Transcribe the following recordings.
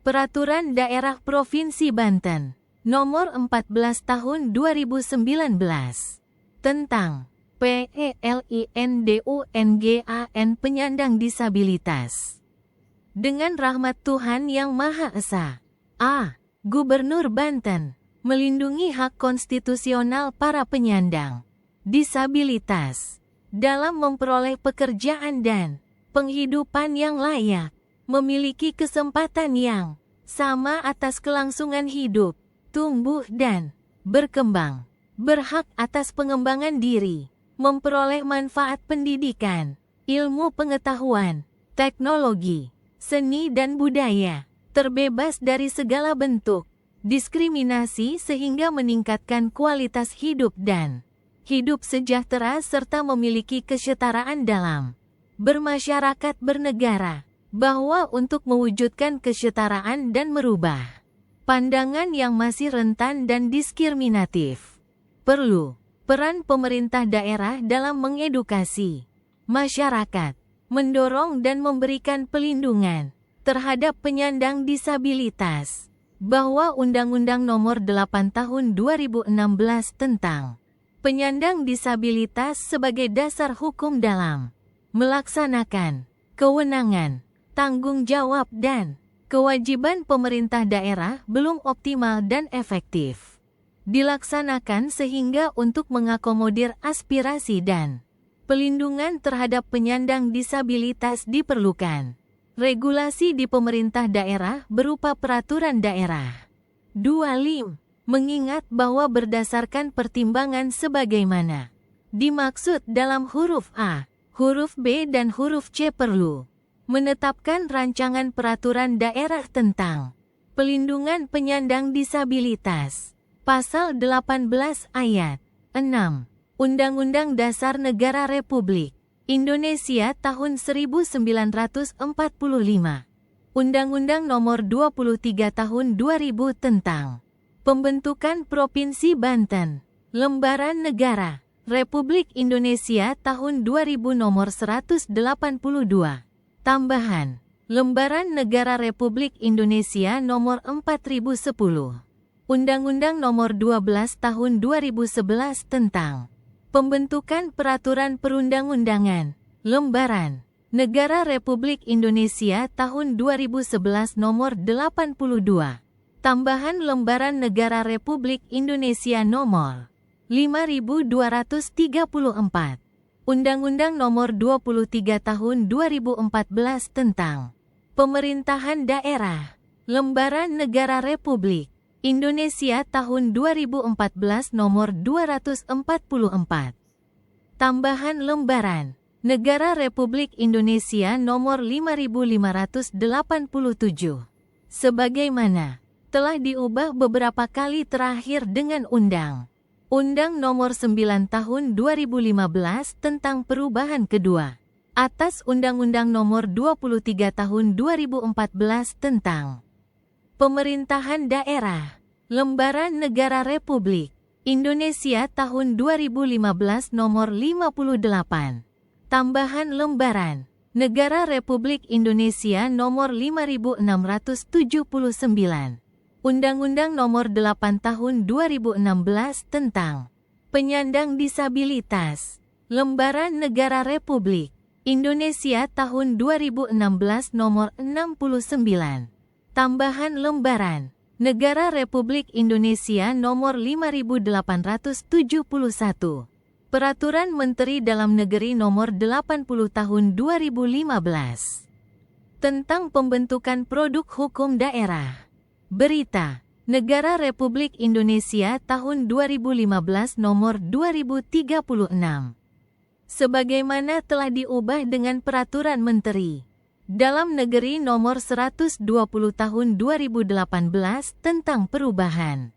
Peraturan Daerah Provinsi Banten Nomor 14 Tahun 2019 tentang PELINDUNGAN penyandang disabilitas. Dengan rahmat Tuhan Yang Maha Esa, Gubernur Banten melindungi hak konstitusional para penyandang disabilitas dalam memperoleh pekerjaan dan penghidupan yang layak, memiliki kesempatan yang sama atas kelangsungan hidup, tumbuh dan berkembang, berhak atas pengembangan diri, memperoleh manfaat pendidikan, ilmu pengetahuan, teknologi, seni dan budaya, terbebas dari segala bentuk diskriminasi sehingga meningkatkan kualitas hidup dan hidup sejahtera serta memiliki kesetaraan dalam bermasyarakat bernegara, bahwa untuk mewujudkan kesetaraan dan merubah pandangan yang masih rentan dan diskriminatif, perlu peran pemerintah daerah dalam mengedukasi masyarakat, mendorong dan memberikan pelindungan terhadap penyandang disabilitas, bahwa Undang-Undang Nomor 8 Tahun 2016 tentang penyandang disabilitas sebagai dasar hukum dalam melaksanakan kewenangan, tanggung jawab dan kewajiban pemerintah daerah belum optimal dan efektif dilaksanakan sehingga untuk mengakomodir aspirasi dan pelindungan terhadap penyandang disabilitas diperlukan regulasi di pemerintah daerah berupa peraturan daerah. 25. Mengingat bahwa berdasarkan pertimbangan sebagaimana dimaksud dalam huruf A, huruf B dan huruf C perlu menetapkan rancangan peraturan daerah tentang pelindungan penyandang disabilitas. Pasal 18 ayat 6 Undang-Undang Dasar Negara Republik Indonesia tahun 1945. Undang-Undang Nomor 23 Tahun 2000 tentang Pembentukan Provinsi Banten. Lembaran Negara Republik Indonesia tahun 2000 Nomor 182. Tambahan Lembaran Negara Republik Indonesia Nomor 4010. Undang-Undang Nomor 12 Tahun 2011 tentang Pembentukan Peraturan Perundang-undangan. Lembaran Negara Republik Indonesia tahun 2011 Nomor 82. Tambahan Lembaran Negara Republik Indonesia Nomor 5234. Undang-Undang Nomor 23 Tahun 2014 tentang Pemerintahan Daerah. Lembaran Negara Republik Indonesia tahun 2014 Nomor 244. Tambahan Lembaran Negara Republik Indonesia Nomor 5587. Sebagaimana telah diubah beberapa kali terakhir dengan Undang Nomor 9 Tahun 2015 tentang perubahan kedua atas Undang-Undang Nomor 23 Tahun 2014 tentang Pemerintahan Daerah. Lembaran Negara Republik Indonesia tahun 2015 Nomor 58. Tambahan Lembaran Negara Republik Indonesia Nomor 5679. Undang-Undang Nomor 8 Tahun 2016 tentang Penyandang Disabilitas. Lembaran Negara Republik Indonesia tahun 2016 Nomor 69. Tambahan Lembaran Negara Republik Indonesia Nomor 5871. Peraturan Menteri Dalam Negeri Nomor 80 Tahun 2015 tentang pembentukan produk hukum daerah. Berita Negara Republik Indonesia tahun 2015 Nomor 2036. Sebagaimana telah diubah dengan Peraturan Menteri Dalam Negeri Nomor 120 Tahun 2018 tentang perubahan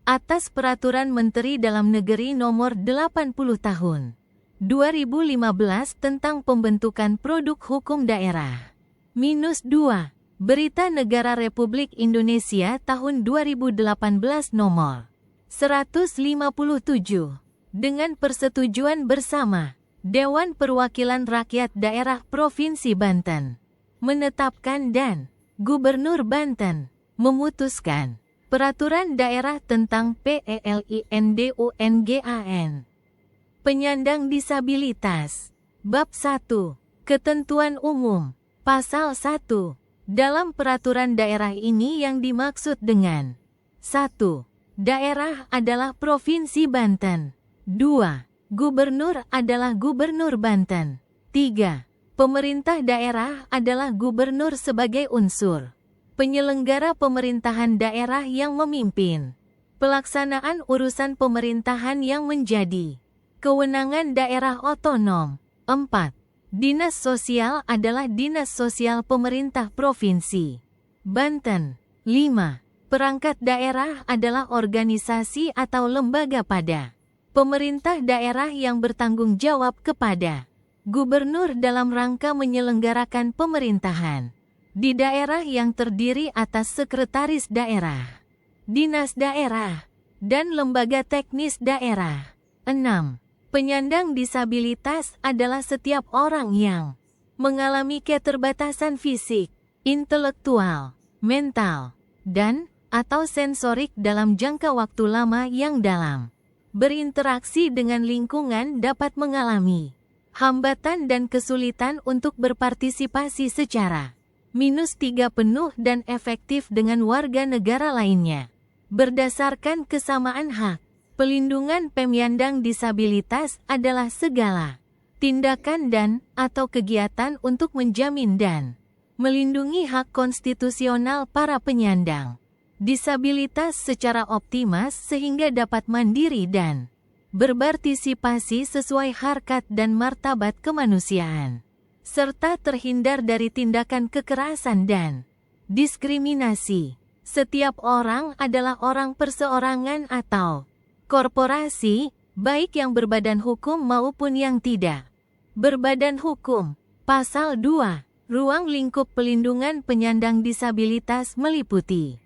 atas Peraturan Menteri Dalam Negeri Nomor 80 Tahun 2015 tentang pembentukan produk hukum daerah. -2. Berita Negara Republik Indonesia tahun 2018 Nomor 157 dengan persetujuan bersama Dewan Perwakilan Rakyat Daerah Provinsi Banten menetapkan dan Gubernur Banten memutuskan Peraturan Daerah tentang PELINDUNGAN. Penyandang disabilitas. Bab 1. Ketentuan Umum. Pasal 1. Dalam peraturan daerah ini yang dimaksud dengan 1. Daerah adalah Provinsi Banten. 2. Gubernur adalah Gubernur Banten. 3. Pemerintah daerah adalah gubernur sebagai unsur penyelenggara pemerintahan daerah yang memimpin pelaksanaan urusan pemerintahan yang menjadi kewenangan daerah otonom. 4. Dinas Sosial adalah Dinas Sosial Pemerintah Provinsi Banten. 5. Perangkat daerah adalah organisasi atau lembaga pada pemerintah daerah yang bertanggung jawab kepada gubernur dalam rangka menyelenggarakan pemerintahan di daerah yang terdiri atas sekretaris daerah, dinas daerah, dan lembaga teknis daerah. 6. Penyandang disabilitas adalah setiap orang yang mengalami keterbatasan fisik, intelektual, mental, dan atau sensorik dalam jangka waktu lama yang dalam berinteraksi dengan lingkungan dapat mengalami hambatan dan kesulitan untuk berpartisipasi secara -3 penuh dan efektif dengan warga negara lainnya. Berdasarkan kesamaan hak, pelindungan penyandang disabilitas adalah segala tindakan dan atau kegiatan untuk menjamin dan melindungi hak konstitusional para penyandang disabilitas secara optimal sehingga dapat mandiri dan berpartisipasi sesuai harkat dan martabat kemanusiaan, serta terhindar dari tindakan kekerasan dan diskriminasi. Setiap orang adalah orang perseorangan atau korporasi, baik yang berbadan hukum maupun yang tidak berbadan hukum. Pasal 2. Ruang lingkup pelindungan penyandang disabilitas meliputi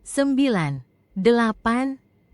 9. 8.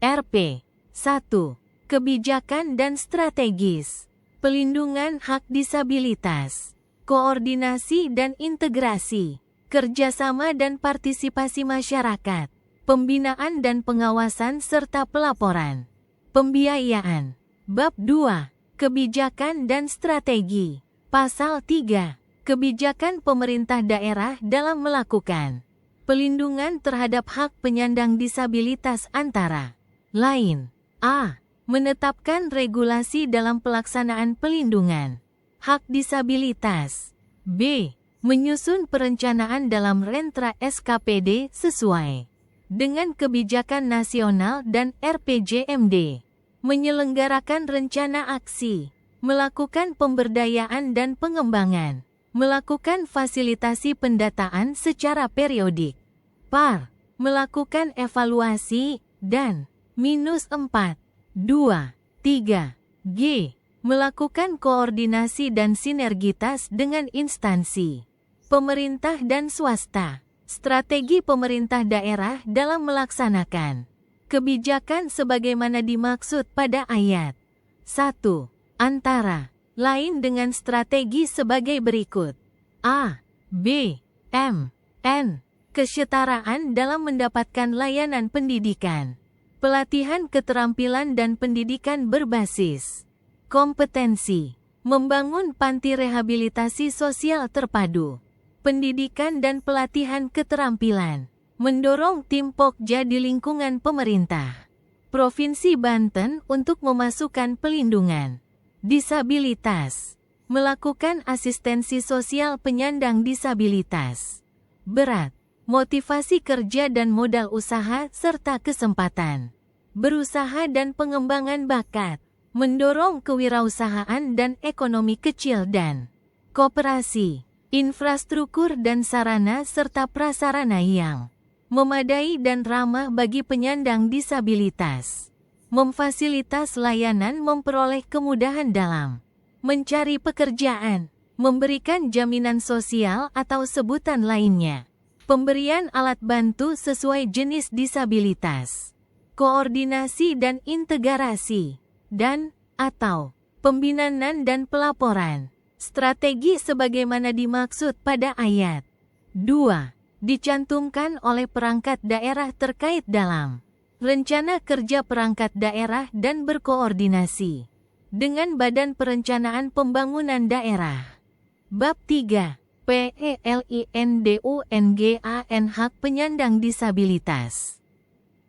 RP 1. Kebijakan dan strategis pelindungan hak disabilitas, koordinasi dan integrasi, kerjasama dan partisipasi masyarakat, pembinaan dan pengawasan serta pelaporan, pembiayaan. Bab 2. Kebijakan dan strategi. Pasal 3. Kebijakan pemerintah daerah dalam melakukan pelindungan terhadap hak penyandang disabilitas antara lain: A. Menetapkan regulasi dalam pelaksanaan pelindungan hak disabilitas. B. Menyusun perencanaan dalam rentra SKPD sesuai dengan kebijakan nasional dan RPJMD. Menyelenggarakan rencana aksi, melakukan pemberdayaan dan pengembangan, melakukan fasilitasi pendataan secara periodik. Par. Melakukan evaluasi dan -4. 2. 3. G. Melakukan koordinasi dan sinergitas dengan instansi pemerintah dan swasta. Strategi pemerintah daerah dalam melaksanakan kebijakan sebagaimana dimaksud pada ayat 1. Antara lain dengan strategi sebagai berikut: A. B. M. N. Kesetaraan dalam mendapatkan layanan pendidikan, pelatihan keterampilan dan pendidikan berbasis kompetensi, membangun panti rehabilitasi sosial terpadu, pendidikan dan pelatihan keterampilan, mendorong tim Pokja di lingkungan pemerintah Provinsi Banten untuk memasukkan pelindungan disabilitas, melakukan asistensi sosial penyandang disabilitas berat, motivasi kerja dan modal usaha serta kesempatan berusaha dan pengembangan bakat, mendorong kewirausahaan dan ekonomi kecil dan koperasi, infrastruktur dan sarana serta prasarana yang memadai dan ramah bagi penyandang disabilitas, memfasilitas layanan memperoleh kemudahan dalam mencari pekerjaan, memberikan jaminan sosial atau sebutan lainnya, pemberian alat bantu sesuai jenis disabilitas, koordinasi dan integrasi, dan atau pembinaan dan pelaporan strategi sebagaimana dimaksud pada ayat 2. dicantumkan oleh perangkat daerah terkait dalam rencana kerja perangkat daerah dan berkoordinasi dengan Badan Perencanaan Pembangunan Daerah. Bab 3. PELINDUNGAN Hak Penyandang Disabilitas.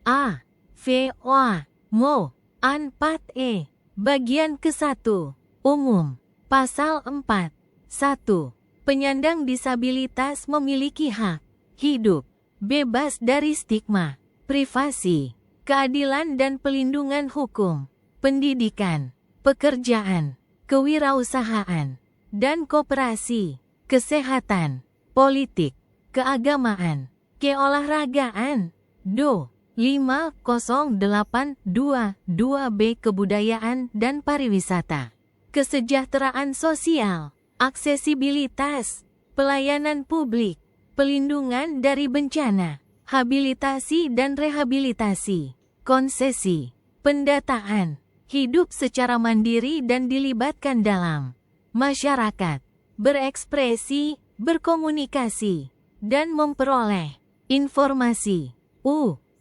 A. V. O. Mo. An 4E. Bagian ke-1. Umum. Pasal 4. 1. Penyandang disabilitas memiliki hak hidup bebas dari stigma, privasi, keadilan dan pelindungan hukum, pendidikan, pekerjaan, kewirausahaan, dan koperasi, kesehatan, politik, keagamaan, keolahragaan. Do. 5082-2B Kebudayaan dan Pariwisata, kesejahteraan sosial, aksesibilitas, pelayanan publik, pelindungan dari bencana, habilitasi dan rehabilitasi, konsesi, pendataan, hidup secara mandiri dan dilibatkan dalam masyarakat, berekspresi, berkomunikasi, dan memperoleh informasi.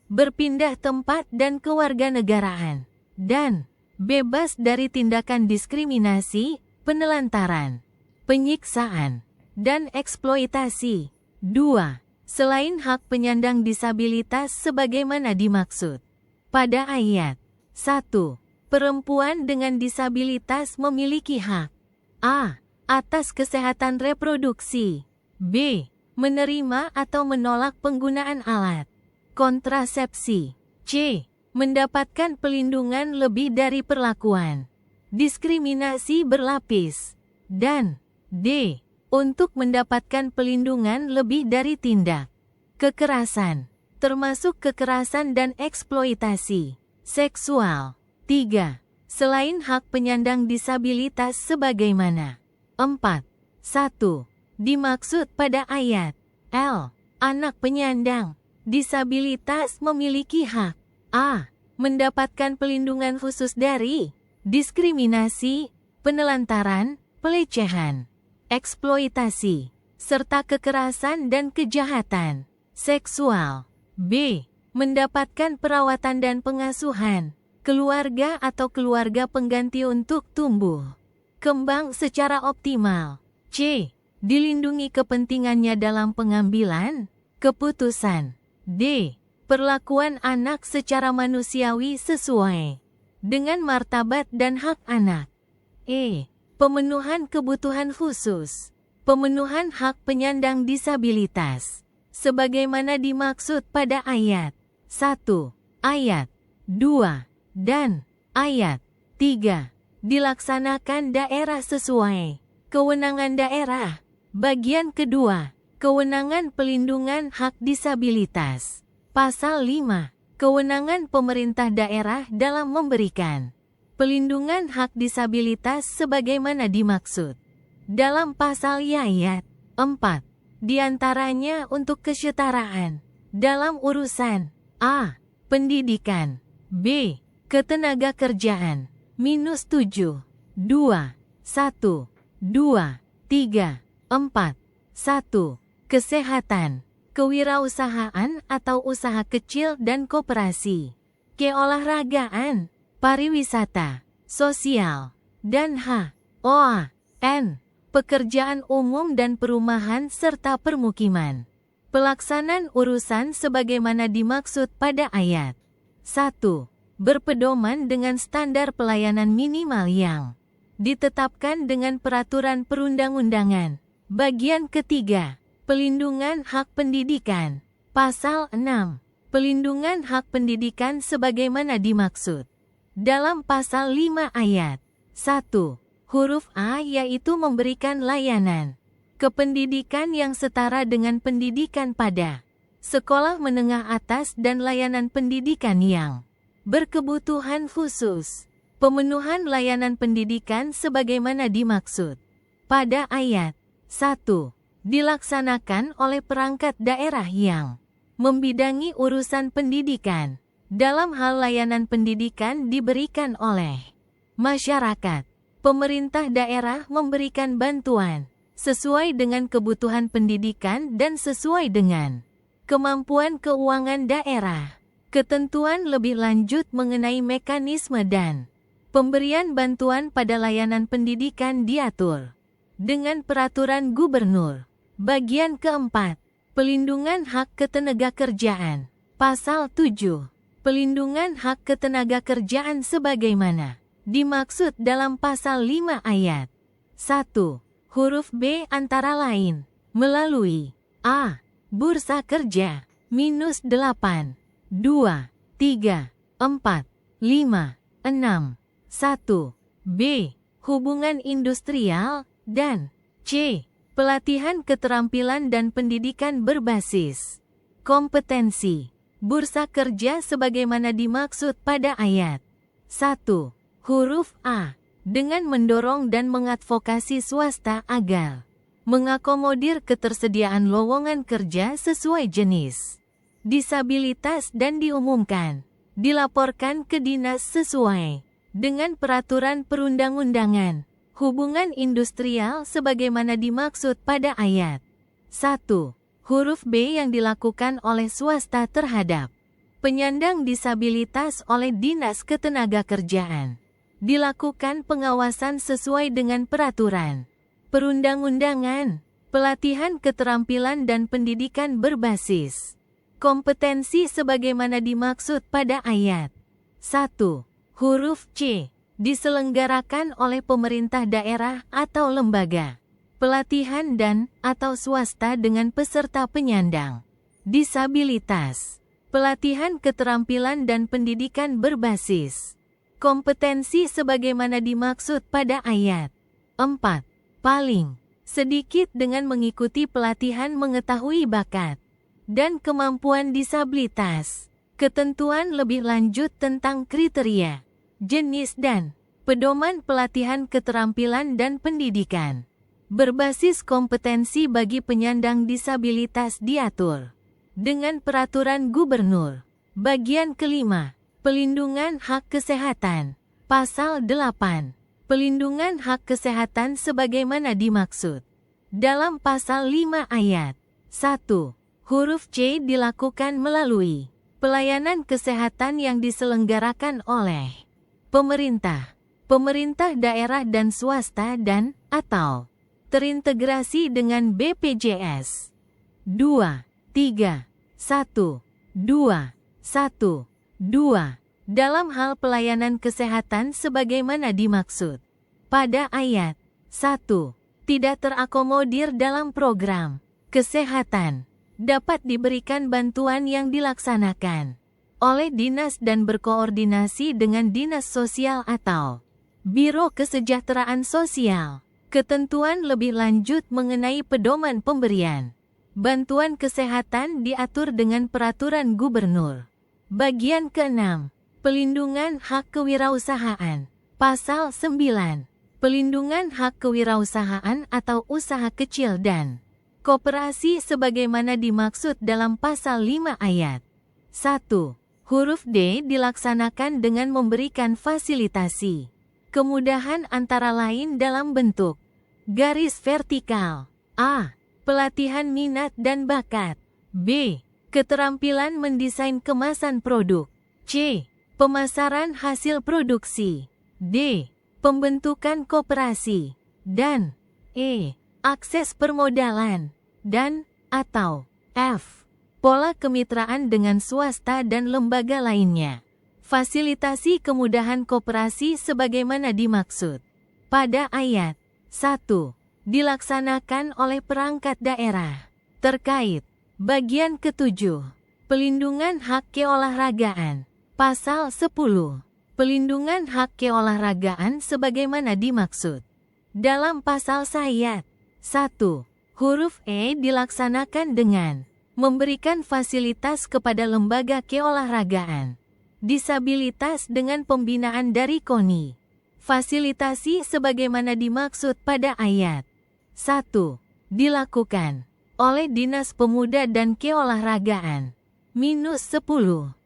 Berpindah tempat dan kewarganegaraan, dan bebas dari tindakan diskriminasi, penelantaran, penyiksaan, dan eksploitasi. 2. Selain hak penyandang disabilitas sebagaimana dimaksud pada ayat 1. Perempuan dengan disabilitas memiliki hak A. Atas kesehatan reproduksi, B. Menerima atau menolak penggunaan alat kontrasepsi, C. Mendapatkan pelindungan lebih dari perlakuan diskriminasi berlapis, dan D. Untuk mendapatkan pelindungan lebih dari tindak kekerasan, termasuk kekerasan dan eksploitasi seksual. 3. Selain hak penyandang disabilitas sebagaimana 4. 1. Dimaksud pada ayat L. Anak penyandang disabilitas memiliki hak A. Mendapatkan pelindungan khusus dari diskriminasi, penelantaran, pelecehan, eksploitasi, serta kekerasan dan kejahatan seksual. B. Mendapatkan perawatan dan pengasuhan keluarga atau keluarga pengganti untuk tumbuh kembang secara optimal. C. Dilindungi kepentingannya dalam pengambilan keputusan. D. Perlakuan anak secara manusiawi sesuai dengan martabat dan hak anak. E. Pemenuhan kebutuhan khusus, pemenuhan hak penyandang disabilitas, sebagaimana dimaksud pada ayat 1, ayat 2, dan ayat 3. Dilaksanakan daerah sesuai kewenangan daerah. Bagian kedua. Kewenangan pelindungan hak disabilitas. Pasal 5. Kewenangan pemerintah daerah dalam memberikan pelindungan hak disabilitas sebagaimana dimaksud dalam pasal ayat 4. Di antaranya untuk kesetaraan dalam urusan A. Pendidikan, B. Ketenagakerjaan, -7, 2, 1, 2, 3, 4, 1. Kesehatan, kewirausahaan atau usaha kecil dan koperasi, keolahragaan, pariwisata, sosial, dan H.O.A.N. Pekerjaan umum dan perumahan serta permukiman. Pelaksanaan urusan sebagaimana dimaksud pada ayat 1. Berpedoman dengan standar pelayanan minimal yang ditetapkan dengan peraturan perundang-undangan. Bagian ketiga. Pelindungan hak pendidikan. Pasal 6. Pelindungan hak pendidikan sebagaimana dimaksud dalam pasal 5 ayat 1. Huruf A yaitu memberikan layanan kependidikan yang setara dengan pendidikan pada sekolah menengah atas dan layanan pendidikan yang berkebutuhan khusus. Pemenuhan layanan pendidikan sebagaimana dimaksud pada ayat 1. Dilaksanakan oleh perangkat daerah yang membidangi urusan pendidikan. Dalam hal layanan pendidikan diberikan oleh masyarakat, pemerintah daerah memberikan bantuan sesuai dengan kebutuhan pendidikan dan sesuai dengan kemampuan keuangan daerah. Ketentuan lebih lanjut mengenai mekanisme dan pemberian bantuan pada layanan pendidikan diatur dengan Peraturan Gubernur. Bagian keempat, pelindungan hak ketenagakerjaan. Pasal 7. Pelindungan hak ketenagakerjaan sebagaimana dimaksud dalam Pasal 5 ayat 1, huruf B antara lain, melalui A. Bursa kerja, -8, 2, 3, 4, 5, 6, 1, B. Hubungan industrial, dan C. Pelatihan keterampilan dan pendidikan berbasis kompetensi. Bursa kerja sebagaimana dimaksud pada ayat 1, huruf A, dengan mendorong dan mengadvokasi swasta agar mengakomodir ketersediaan lowongan kerja sesuai jenis disabilitas dan diumumkan, dilaporkan ke dinas sesuai dengan peraturan perundang-undangan hubungan industrial sebagaimana dimaksud pada ayat 1, huruf B yang dilakukan oleh swasta terhadap penyandang disabilitas oleh Dinas Ketenagakerjaan. Dilakukan pengawasan sesuai dengan peraturan perundang-undangan, pelatihan keterampilan dan pendidikan berbasis kompetensi sebagaimana dimaksud pada ayat 1, huruf C, diselenggarakan oleh pemerintah daerah atau lembaga pelatihan dan atau swasta dengan peserta penyandang disabilitas. Pelatihan keterampilan dan pendidikan berbasis kompetensi sebagaimana dimaksud pada ayat 4, paling sedikit dengan mengikuti pelatihan mengetahui bakat dan kemampuan disabilitas. Ketentuan lebih lanjut tentang kriteria, jenis dan pedoman pelatihan keterampilan dan pendidikan berbasis kompetensi bagi penyandang disabilitas diatur dengan Peraturan Gubernur. Bagian kelima, pelindungan hak kesehatan. Pasal 8. Pelindungan hak kesehatan sebagaimana dimaksud dalam Pasal 5 ayat 1, huruf C dilakukan melalui pelayanan kesehatan yang diselenggarakan oleh pemerintah, pemerintah daerah dan swasta dan atau terintegrasi dengan BPJS. 2, 3, 1, 2, 1, 2. Dalam hal pelayanan kesehatan sebagaimana dimaksud pada ayat 1, tidak terakomodir dalam program kesehatan, dapat diberikan bantuan yang dilaksanakan oleh dinas dan berkoordinasi dengan dinas sosial atau Biro Kesejahteraan Sosial. Ketentuan lebih lanjut mengenai pedoman pemberian bantuan kesehatan diatur dengan Peraturan Gubernur. Bagian ke-6, pelindungan hak kewirausahaan. Pasal 9. Pelindungan hak kewirausahaan atau usaha kecil dan koperasi sebagaimana dimaksud dalam Pasal 5 ayat 1, huruf D dilaksanakan dengan memberikan fasilitasi kemudahan antara lain dalam bentuk garis vertikal. A. Pelatihan minat dan bakat. B. Keterampilan mendesain kemasan produk. C. Pemasaran hasil produksi. D. Pembentukan koperasi. Dan E. Akses permodalan. Dan atau F. Pola kemitraan dengan swasta dan lembaga lainnya. Fasilitasi kemudahan koperasi sebagaimana dimaksud pada ayat 1 dilaksanakan oleh perangkat daerah terkait. Bagian ke-7, pelindungan hak keolahragaan. Pasal 10. Pelindungan hak keolahragaan sebagaimana dimaksud dalam pasal ayat 1, huruf E dilaksanakan dengan memberikan fasilitas kepada lembaga keolahragaan disabilitas dengan pembinaan dari KONI. Fasilitasi sebagaimana dimaksud pada ayat 1 dilakukan oleh Dinas Pemuda dan Keolahragaan -10